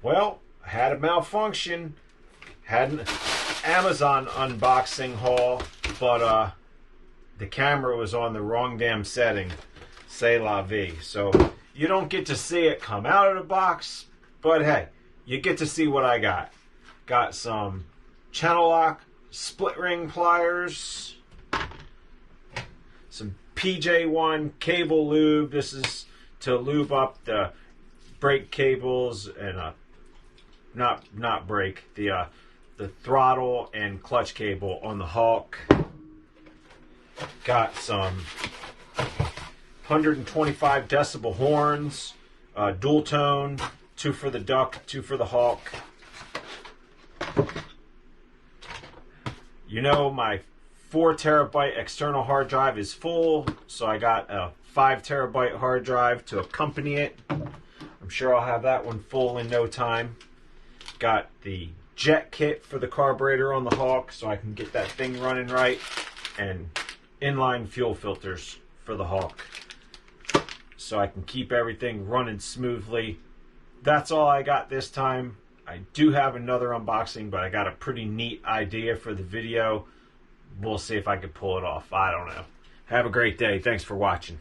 Well, I had a malfunction. Had an Amazon unboxing haul, but the camera was on the wrong damn setting. C'est la vie. So you don't get to see it come out of the box, but hey, you get to see what I got. Got some channel lock split ring pliers, some PJ1 cable lube. This is to lube up the brake cables and not brake, the throttle and clutch cable on the Hawk. Got some 125 decibel horns, dual tone, 2 for the Duck, 2 for the Hawk. You know, my 4 terabyte external hard drive is full, so I got a 5 terabyte hard drive to accompany it. I'm sure I'll have that one full in no time. Got the jet kit for the carburetor on the Hawk, so I can get that thing running right, and inline fuel filters for the Hawk, so I can keep everything running smoothly. That's all I got this time. I do have another unboxing, but I got a pretty neat idea for the video. We'll see if I can pull it off. I don't know. Have a great day. Thanks for watching.